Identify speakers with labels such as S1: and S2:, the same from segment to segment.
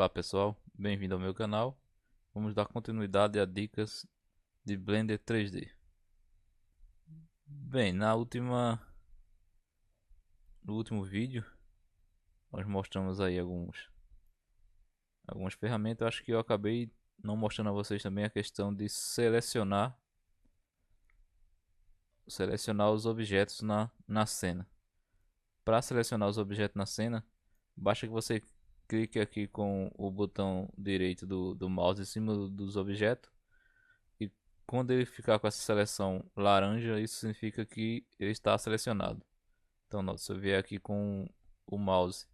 S1: Olá pessoal, bem-vindo ao meu canal. Vamos dar continuidade a dicas de Blender 3D. Bem, no último vídeo nós mostramos aí algumas ferramentas. Eu acho que eu acabei não mostrando a vocês também a questão de selecionar os objetos na cena. Para selecionar os objetos na cena, basta que você clique aqui com o botão direito do mouse em cima dos objetos. E quando ele ficar com essa seleção laranja, isso significa que ele está selecionado. Então, se eu vier aqui com o mouse,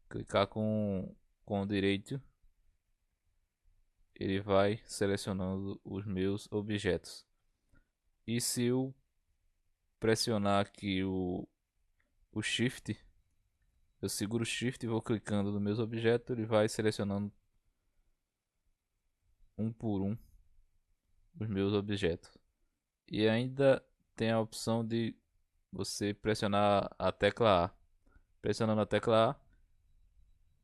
S1: clicar com o direito, ele vai selecionando os meus objetos. E se eu pressionar aqui o Shift, eu seguro o Shift e vou clicando nos meus objetos, ele vai selecionando um por um os meus objetos. E ainda tem a opção de você pressionar a tecla A. Pressionando a tecla A,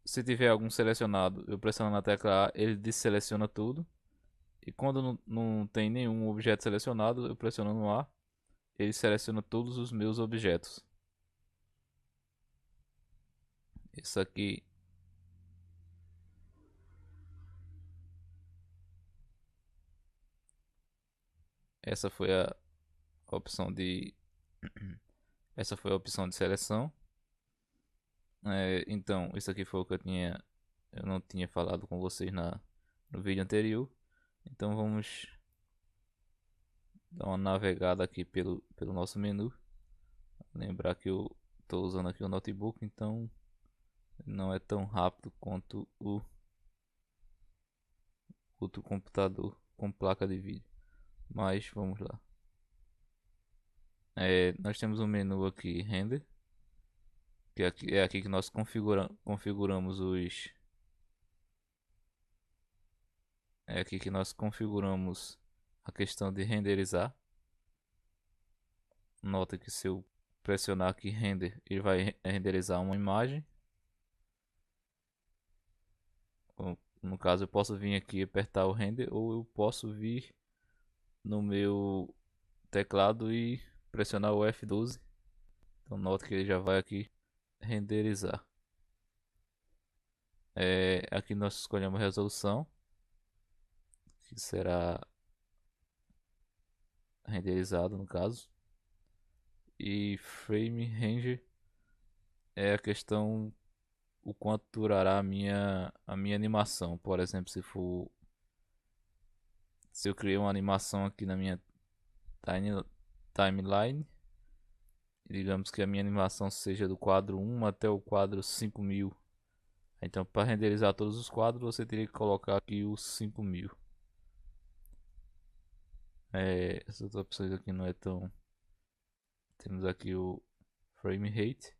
S1: se tiver algum selecionado, eu pressionando a tecla A, ele deseleciona tudo. E quando não tem nenhum objeto selecionado, eu pressionando A, ele seleciona todos os meus objetos. Isso aqui, essa foi a opção de essa foi a opção de seleção. Então, isso aqui foi o que eu não tinha falado com vocês no vídeo anterior. Então vamos dar uma navegada aqui pelo nosso menu. Lembrar que eu estou usando aqui o notebook, então não é tão rápido quanto o outro computador com placa de vídeo. Mas vamos lá. Nós temos um menu aqui, Render, que é aqui que nós configuramos é aqui que nós configuramos a questão de renderizar. Nota que se eu pressionar aqui Render, ele vai renderizar uma imagem. No caso, eu posso vir aqui apertar o Render, ou eu posso vir no meu teclado e pressionar o F12. Então nota que ele já vai aqui renderizar. Aqui nós escolhemos resolução, que será renderizado no caso, e frame range é a questão o quanto durará a minha animação. Por exemplo, se eu criei uma animação aqui na minha timeline, digamos que a minha animação seja do quadro 1 até o quadro 5000. Então, para renderizar todos os quadros, você teria que colocar aqui os 5000. Essas opções aqui não é tão. Temos aqui o frame rate,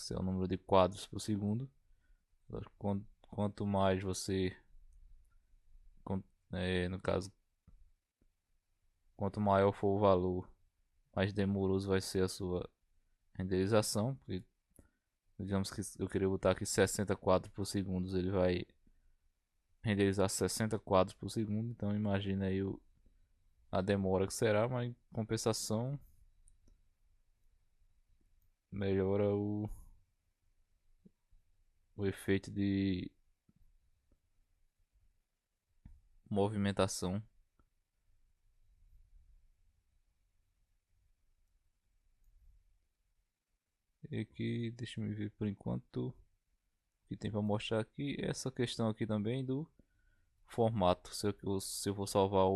S1: que é o número de quadros por segundo. Quanto mais você, no caso, quanto maior for o valor, mais demoroso vai ser a sua renderização. Porque, digamos que eu queria botar aqui 60 quadros por segundo, ele vai renderizar 60 quadros por segundo. Então imagina aí a demora que será, mas em compensação melhora o efeito de movimentação. E aqui, deixa eu ver por enquanto que tem para mostrar aqui essa questão aqui também do formato. Se eu vou salvar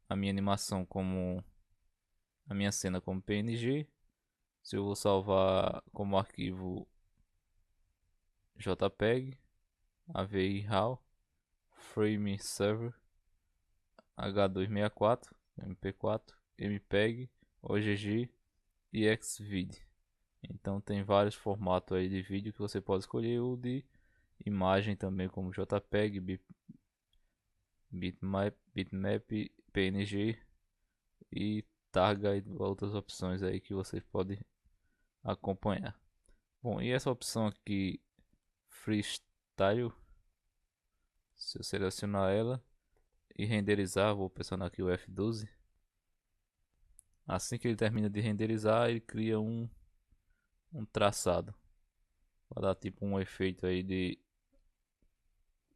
S1: a minha animação como a minha cena como PNG, se eu vou salvar como arquivo JPEG, AVI RAW, Frame Server, H264, MP4, MPEG, OGG e Xvid. Então tem vários formatos aí de vídeo que você pode escolher, o de imagem também, como JPEG, bitmap, PNG e Targa e outras opções aí que você pode acompanhar. Bom, e essa opção aqui Freestyle. Se eu selecionar ela e renderizar, vou pressionar aqui o F12. Assim que ele termina de renderizar, ele cria um traçado. Vai dar tipo um efeito aí de,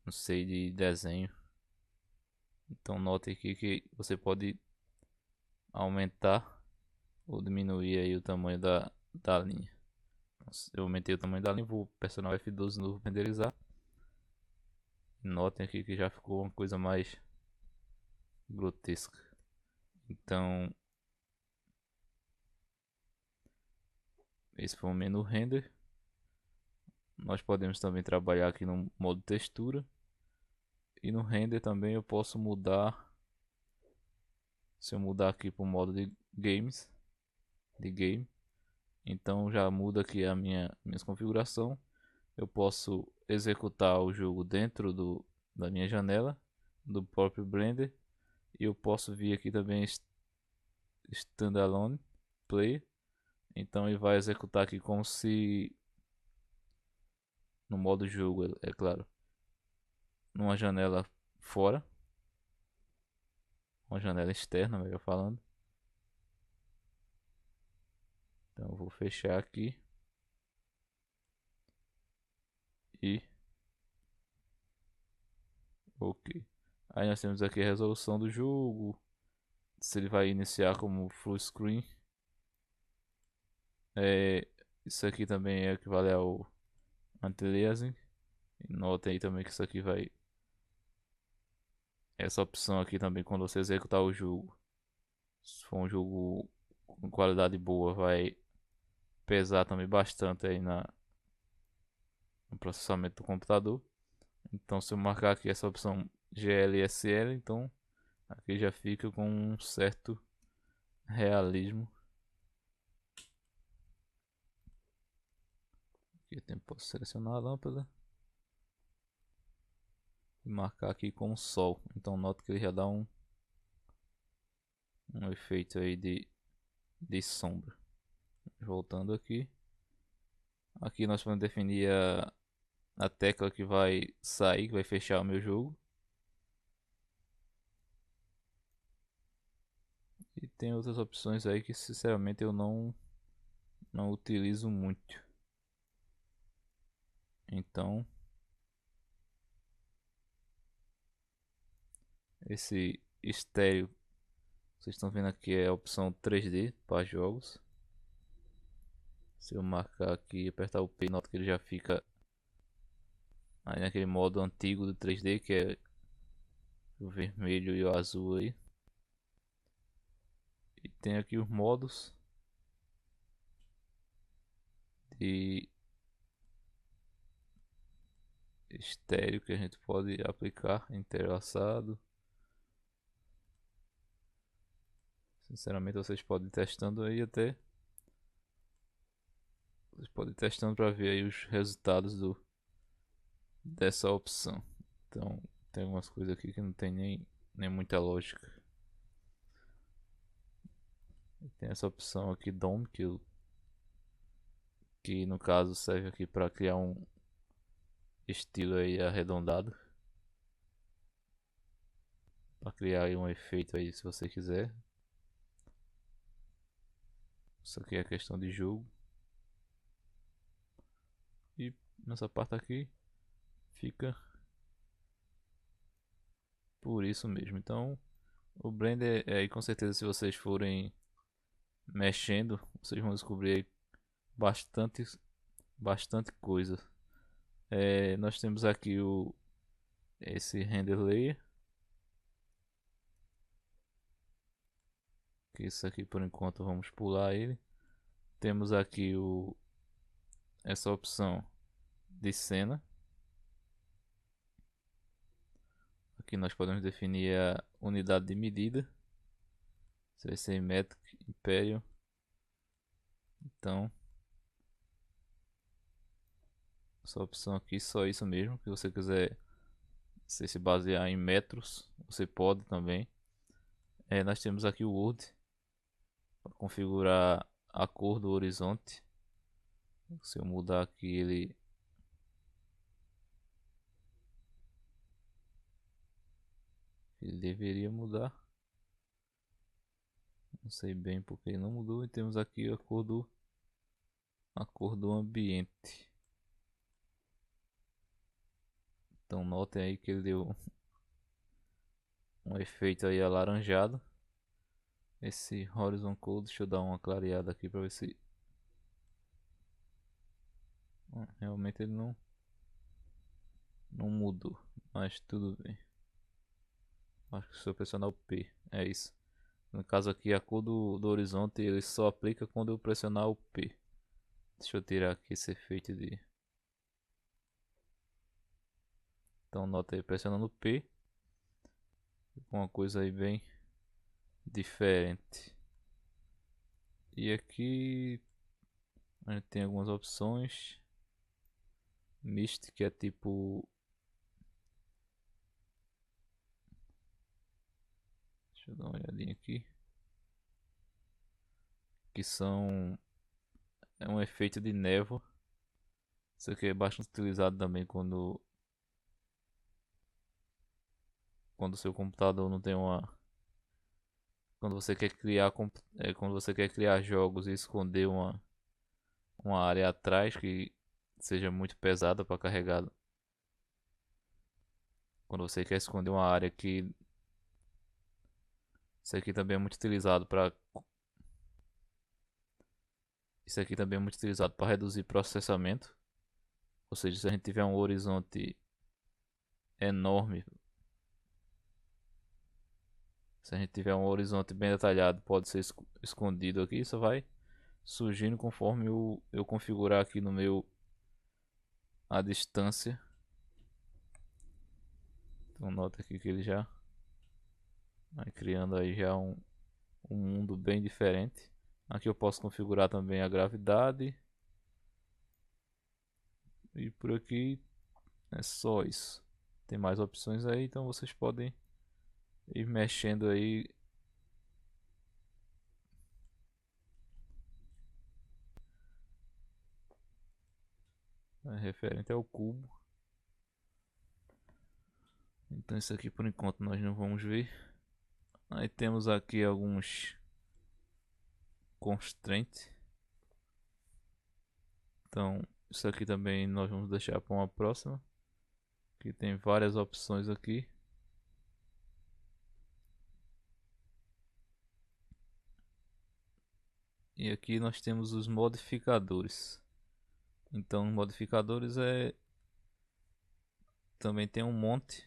S1: não sei, de desenho. Então note aqui que você pode aumentar ou diminuir aí o tamanho da linha. Eu aumentei o tamanho da linha, vou pressionar o F12 novo para renderizar. Notem aqui que já ficou uma coisa mais grotesca. Então, esse foi o menu render. Nós podemos também trabalhar aqui no modo textura. E no render também eu posso mudar. Se eu mudar aqui para o modo de games, de game, então já muda aqui a minha configuração. Eu posso executar o jogo dentro da minha janela do próprio Blender, e eu posso vir aqui também standalone play. Então ele vai executar aqui como se no modo jogo, é claro, numa janela fora, uma janela externa, melhor falando. Então eu vou fechar aqui e ok. Aí nós temos aqui a resolução do jogo, se ele vai iniciar como full screen. Isso aqui também equivale ao anti-aliasing. Notem aí também que isso aqui vai, essa opção aqui também, quando você executar o jogo, se for um jogo com qualidade boa, vai pesar também bastante aí no processamento do computador. Então se eu marcar aqui essa opção GLSL, então aqui já fica com um certo realismo. Aqui eu posso selecionar a lâmpada e marcar aqui com o sol. Então note que ele já dá um efeito aí de sombra. Voltando aqui. Aqui nós vamos definir a tecla que vai sair, que vai fechar o meu jogo. E tem outras opções aí que sinceramente eu não utilizo muito. Então esse estéreo, vocês estão vendo aqui, é a opção 3D para jogos. Se eu marcar aqui e apertar o P, nota que ele já fica aí naquele modo antigo do 3D, que é o vermelho e o azul aí. E tem aqui os modos de estéreo que a gente pode aplicar, entrelaçado. Sinceramente vocês podem ir testando aí até. Vocês podem ir testando para ver aí os resultados dessa opção. Então tem algumas coisas aqui que não tem nem muita lógica. Tem essa opção aqui DOM que no caso serve aqui para criar um estilo aí arredondado, para criar aí um efeito aí se você quiser. Isso aqui é questão de jogo. E nessa parte aqui fica por isso mesmo. Então o Blender aí com certeza, se vocês forem mexendo, vocês vão descobrir bastante coisa. Nós temos aqui esse render layer, que isso aqui por enquanto vamos pular ele. Temos aqui essa opção de cena. Aqui nós podemos definir a unidade de medida. Isso vai ser Metric Imperial. Então essa opção aqui, só isso mesmo. Se você quiser se basear em metros, você pode também. Nós temos aqui o Word para configurar a cor do horizonte. Se eu mudar aqui, ele Ele deveria mudar. Não sei bem porque ele não mudou. E temos aqui a cor do ambiente. Então notem aí que ele deu um efeito aí alaranjado. Esse Horizon Code, deixa eu dar uma clareada aqui para ver se realmente ele não mudou, mas tudo bem. Acho que se eu pressionar o P, é isso. No caso aqui a cor do horizonte ele só aplica quando eu pressionar o P. Deixa eu tirar aqui esse efeito de. Então nota aí pressionando o P, uma coisa aí bem diferente. E aqui a gente tem algumas opções. Mist, que é tipo. Deixa eu dar uma olhadinha aqui. Que são. É um efeito de névoa. Isso aqui é bastante utilizado também quando o seu computador não tem uma. Quando você quer criar, quando você quer criar jogos e esconder uma área atrás que seja muito pesada para carregar. Quando você quer esconder uma área que isso aqui também é muito utilizado para isso aqui também é muito utilizado para reduzir processamento. Ou seja, se a gente tiver um horizonte enorme, se a gente tiver um horizonte bem detalhado, pode ser escondido aqui, isso vai surgindo conforme eu configurar aqui no meu a distância. Então nota aqui que ele já vai criando aí já um mundo bem diferente. Aqui eu posso configurar também a gravidade. E por aqui é só isso. Tem mais opções aí, então vocês podem ir mexendo aí. Referente ao cubo. Então isso aqui por enquanto nós não vamos ver. Aí temos aqui alguns constraints. Então isso aqui também nós vamos deixar para uma próxima. Que tem várias opções aqui. E aqui nós temos os modificadores. Então modificadores também tem um monte.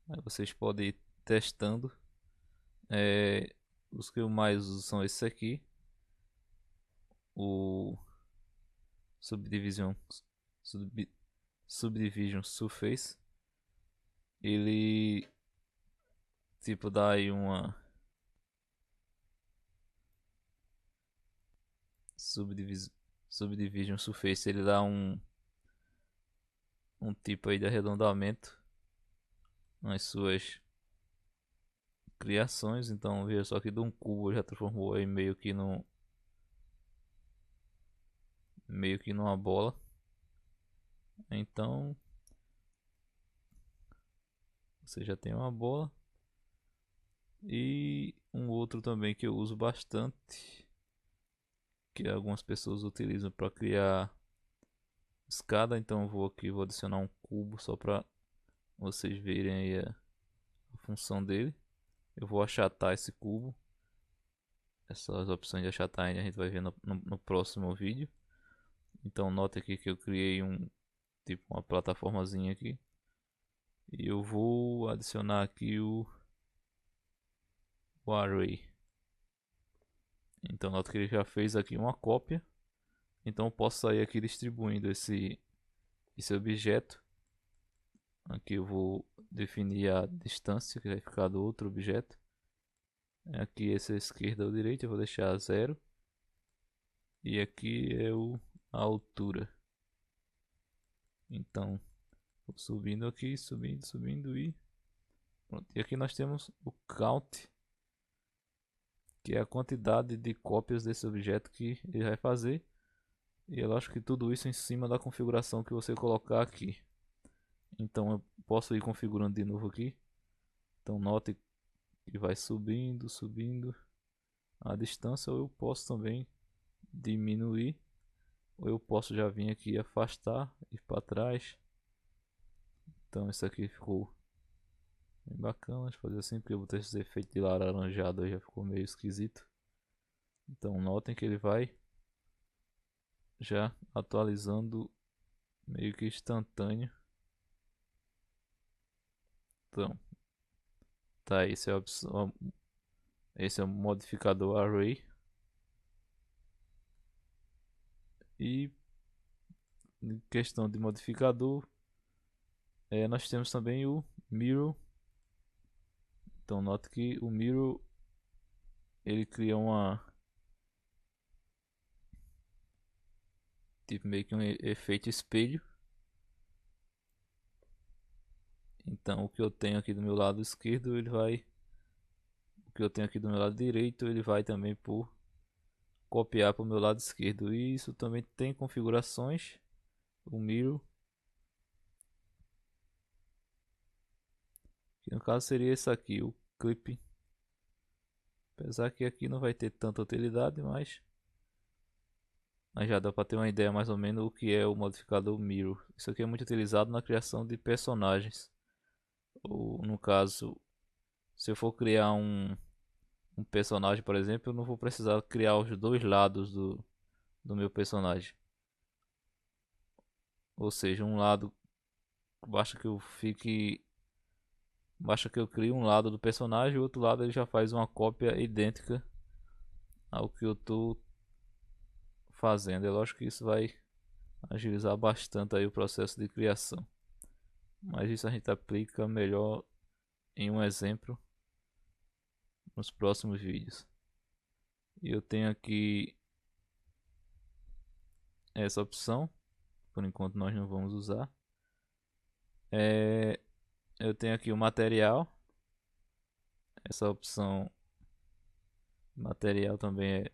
S1: Aí vocês podem ir testando. Os que eu mais uso são esses aqui. O Subdivision, sub, Subdivision Surface. Ele tipo dá aí uma Subdivision Surface, ele dá um tipo aí de arredondamento nas suas criações. Então veja só que de um cubo já transformou aí meio que numa bola. Então você já tem uma bola. E um outro também que eu uso bastante, que algumas pessoas utilizam para criar escada. Então eu vou aqui, vou adicionar um cubo só para vocês verem aí a função dele. Eu vou achatar esse cubo. Essas opções de achatar a gente vai ver no próximo vídeo. Então note aqui que eu criei tipo uma plataformazinha aqui. E eu vou adicionar aqui o array. Então note que ele já fez aqui uma cópia. Então eu posso sair aqui distribuindo esse objeto. Aqui eu vou definir a distância que vai ficar do outro objeto. Aqui essa esquerda ou direita eu vou deixar 0. E aqui é a altura. Então vou subindo aqui, subindo e pronto. E aqui nós temos o count, que é a quantidade de cópias desse objeto que ele vai fazer. E eu acho que tudo isso em cima da configuração que você colocar aqui. Então eu posso ir configurando de novo aqui. Então note que vai subindo, subindo a distância, ou eu posso também diminuir, ou eu posso já vir aqui afastar, ir para trás. Então isso aqui ficou bem bacana, deixa eu fazer assim, porque eu botei esse efeito de laranjado aí, já ficou meio esquisito. Então notem que ele vai já atualizando meio que instantâneo. Então, tá, esse é o modificador array. E em questão de modificador, nós temos também o mirror. Então note que o mirror ele cria uma tipo meio que um efeito espelho. Então o que eu tenho aqui do meu lado esquerdo, o que eu tenho aqui do meu lado direito, ele vai também por copiar para o meu lado esquerdo. E isso também tem configurações, o mirror, que no caso seria esse aqui, o clip. Apesar que aqui não vai ter tanta utilidade, mas já dá para ter uma ideia mais ou menos o que é o modificador mirror. Isso aqui é muito utilizado na criação de personagens. Ou no caso, se eu for criar um personagem, por exemplo, eu não vou precisar criar os dois lados do meu personagem. Ou seja, um lado basta que eu fique basta que eu crie um lado do personagem e o outro lado ele já faz uma cópia idêntica ao que eu estou fazendo. É lógico que isso vai agilizar bastante aí o processo de criação. Mas isso a gente aplica melhor em um exemplo nos próximos vídeos. E eu tenho aqui essa opção, por enquanto nós não vamos usar. Eu tenho aqui o material, essa opção material também é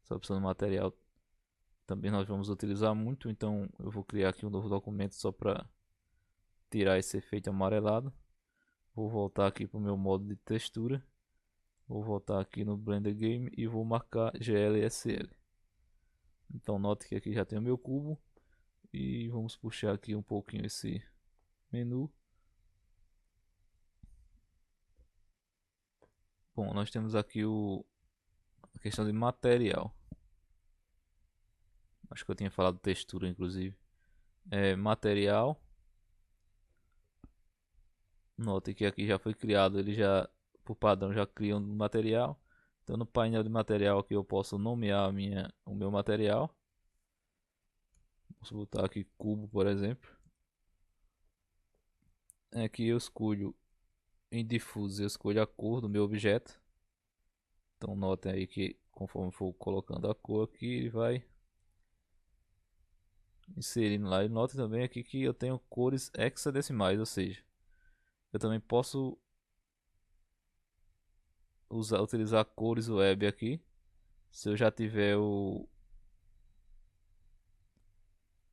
S1: essa opção do material também nós vamos utilizar muito, então eu vou criar aqui um novo documento só para tirar esse efeito amarelado. Vou voltar aqui para o meu modo de textura, vou voltar aqui no Blender Game e vou marcar GLSL. Então note que aqui já tem o meu cubo e vamos puxar aqui um pouquinho esse menu. Bom, nós temos aqui a questão de material. Acho que eu tinha falado textura, inclusive. Material. Note que aqui já foi criado, ele já, por padrão, já cria um material. Então no painel de material aqui eu posso nomear o meu material. Posso botar aqui cubo, por exemplo. Aqui eu escolho em diffuse, eu escolho a cor do meu objeto. Então notem aí que conforme for colocando a cor aqui, ele vai inserindo lá. E notem também aqui que eu tenho cores hexadecimais, ou seja, eu também posso utilizar cores web aqui. Se eu já tiver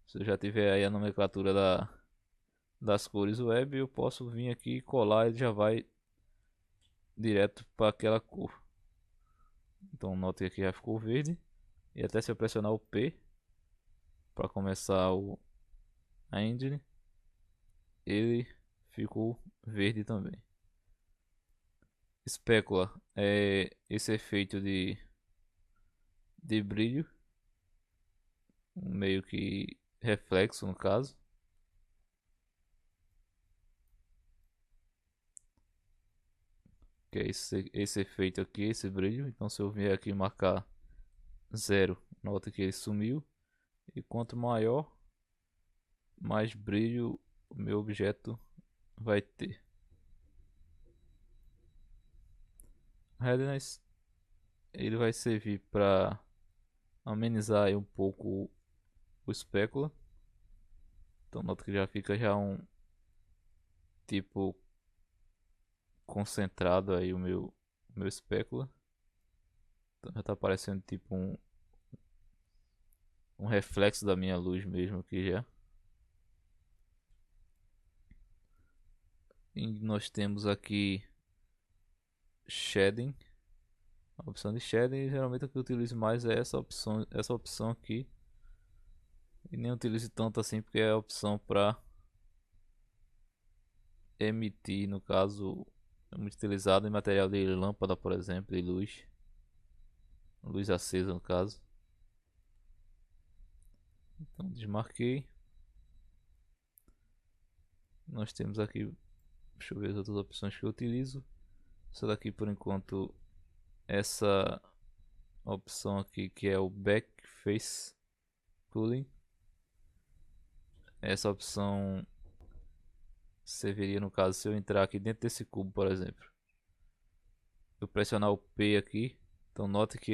S1: se eu já tiver aí a nomenclatura das cores web, eu posso vir aqui e colar, ele já vai direto para aquela cor. Então note aqui já ficou verde. E até se eu pressionar o P para começar a engine, ele ficou verde também. Espécula é esse efeito de brilho, meio que reflexo no caso. Que é esse efeito aqui, esse brilho. Então se eu vier aqui marcar 0, nota que ele sumiu. E quanto maior, mais brilho o meu objeto vai ter. Redness ele vai servir para amenizar aí um pouco o espécula. Então nota que já fica já um tipo concentrado aí o meu espécula. Então já está aparecendo tipo um reflexo da minha luz mesmo aqui já. E nós temos aqui shading. A opção de shading, geralmente o que eu utilizo mais é essa opção aqui. E nem utilizo tanto assim porque é a opção para emitir, no caso, é muito utilizado em material de lâmpada, por exemplo, de luz acesa no caso. Então desmarquei. Nós temos aqui, deixa eu ver as outras opções que eu utilizo. Essa daqui por enquanto, essa opção aqui que é o Back Face Cooling. Essa opção serviria no caso se eu entrar aqui dentro desse cubo, por exemplo. Eu pressionar o P aqui, então note que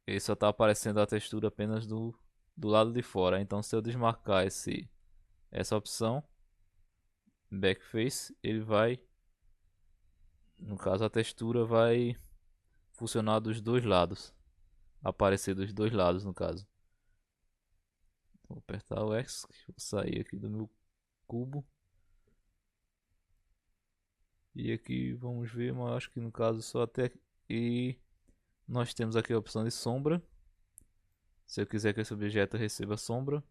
S1: ele só está aparecendo a textura apenas do lado de fora. Então se eu desmarcar essa opção, Backface, ele vai, no caso a textura vai funcionar dos dois lados, aparecer dos dois lados no caso. Vou apertar o X, vou sair aqui do meu cubo. E aqui vamos ver, mas acho que no caso só até... E nós temos aqui a opção de sombra. Se eu quiser que esse objeto receba sombra,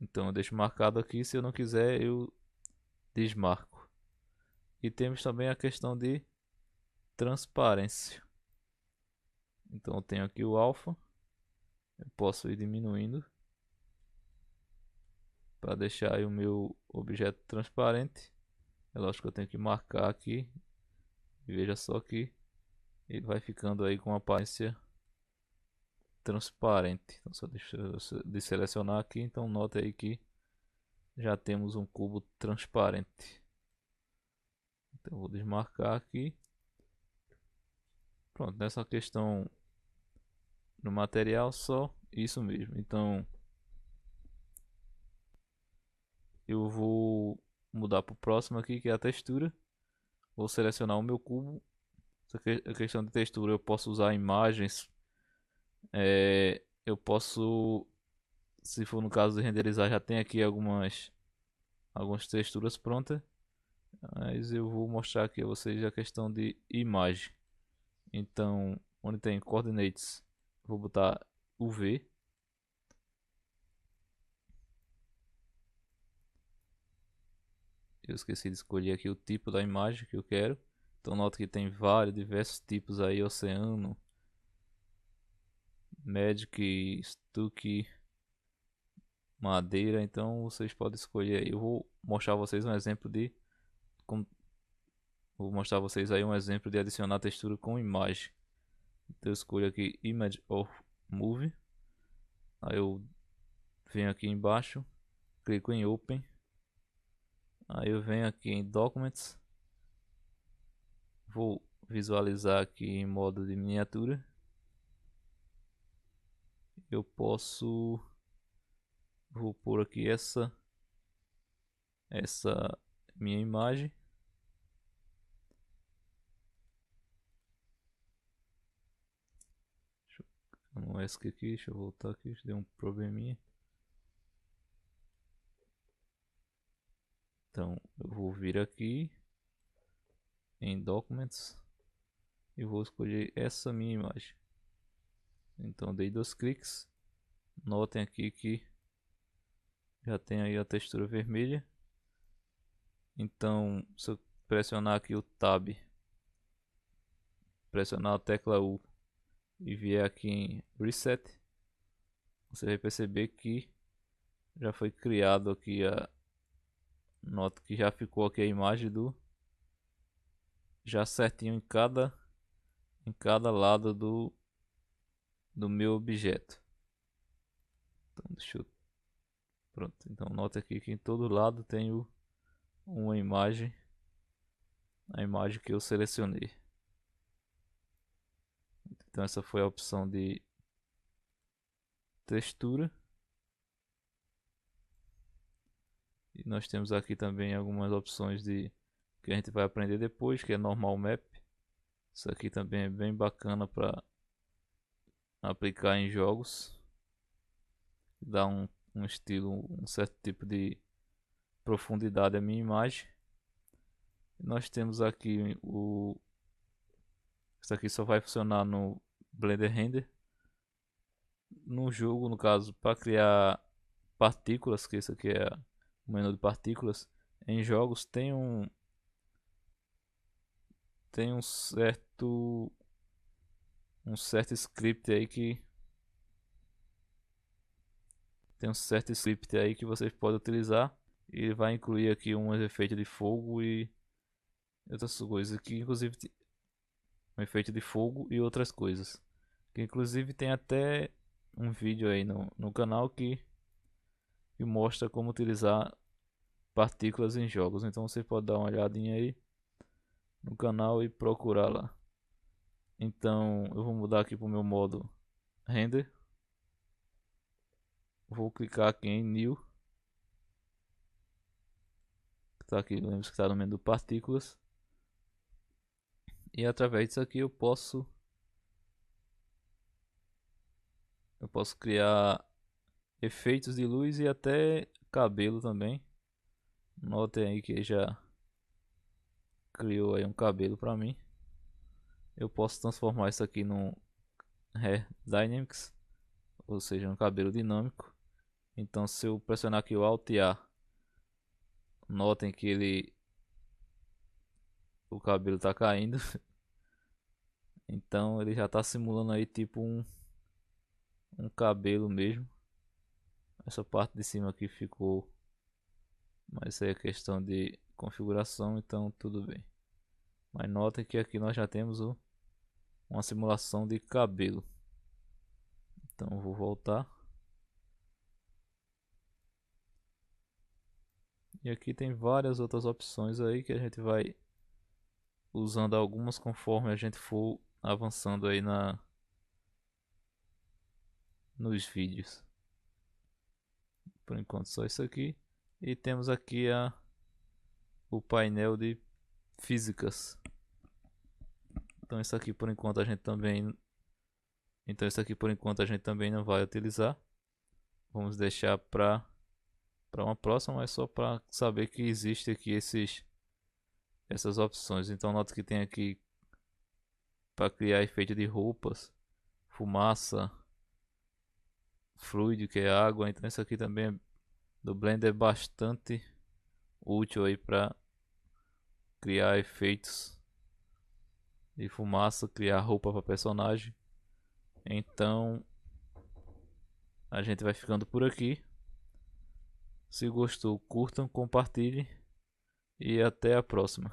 S1: então eu deixo marcado aqui. Se eu não quiser, eu desmarco. E temos também a questão de transparência. Então eu tenho aqui o alfa. Eu posso ir diminuindo para deixar aí o meu objeto transparente. É lógico que eu tenho que marcar aqui. E veja só que ele vai ficando aí com uma aparência transparente. Então só deixa eu selecionar aqui. Então nota aí que já temos um cubo transparente. Então eu vou desmarcar aqui. Pronto, nessa questão no material só isso mesmo. Então eu vou mudar para o próximo aqui, que é a textura. Vou selecionar o meu cubo. A questão de textura, eu posso usar imagens. Eu posso, se for no caso de renderizar, já tem aqui algumas texturas prontas. Mas eu vou mostrar aqui a vocês a questão de imagem. Então, onde tem coordinates, vou botar UV. Eu esqueci de escolher aqui o tipo da imagem que eu quero. Então nota que tem diversos tipos aí, oceano, Magic, Stuck, madeira. Então vocês podem escolher aí. Eu vou mostrar a vocês um exemplo de como, vou mostrar a vocês aí um exemplo de adicionar textura com imagem. Então eu escolho aqui Image or Movie. Aí eu venho aqui embaixo, clico em Open. Aí eu venho aqui em Documents. Vou visualizar aqui em modo de miniatura. Eu posso, vou pôr aqui essa minha imagem. No ESC aqui, deixa eu voltar aqui, deu um probleminha. Então eu vou vir aqui em Documents e vou escolher essa minha imagem. Então dei 2 cliques. Notem aqui que já tem aí a textura vermelha. Então se eu pressionar aqui o Tab, pressionar a tecla U e vier aqui em Reset, você vai perceber que já foi criado aqui a... Nota que já ficou aqui a imagem do... Já certinho em cada lado do meu objeto. Então deixa eu... Pronto, então nota aqui que em todo lado tenho uma imagem, a imagem que eu selecionei. Então essa foi a opção de textura. E nós temos aqui também algumas opções de que a gente vai aprender depois, que é normal map. Isso aqui também é bem bacana para aplicar em jogos. Dá um estilo, um certo tipo de profundidade à minha imagem. Nós temos aqui o... Isso aqui só vai funcionar no Blender Render. No jogo, no caso, para criar partículas, que isso aqui é o menu de partículas, em jogos tem um certo script aí que tem um certo script aí que vocês podem utilizar e vai incluir aqui um efeito de fogo e outras coisas aqui, inclusive um efeito de fogo e outras coisas. Que inclusive tem até um vídeo aí no canal que mostra como utilizar partículas em jogos. Então você pode dar uma olhadinha aí no canal e procurar lá. Então eu vou mudar aqui para o meu modo render. Vou clicar aqui em New. Que tá aqui, lembra que está no menu partículas. E através disso aqui eu posso criar efeitos de luz e até cabelo também. Notem aí que já criou aí um cabelo para mim. Eu posso transformar isso aqui num Hair Dynamics, ou seja, um cabelo dinâmico. Então se eu pressionar aqui o Alt e A, notem que o cabelo está caindo. Então ele já está simulando aí tipo um cabelo mesmo. Essa parte de cima aqui ficou, mas isso aí é questão de configuração, então tudo bem. Mas notem que aqui nós já temos uma simulação de cabelo. Então eu vou voltar. E aqui tem várias outras opções aí que a gente vai usando algumas conforme a gente for avançando aí nos vídeos. Por enquanto só isso aqui. E temos aqui o painel de físicas. Então isso aqui por enquanto a gente também não vai utilizar. Vamos deixar para uma próxima, mas só para saber que existe aqui essas opções. Então note que tem aqui para criar efeito de roupas, fumaça, fluido que é água. Então isso aqui também do Blender é bastante útil aí para criar efeitos de fumaça, criar roupa para personagem. Então a gente vai ficando por aqui. Se gostou, curtam, compartilhem e até a próxima.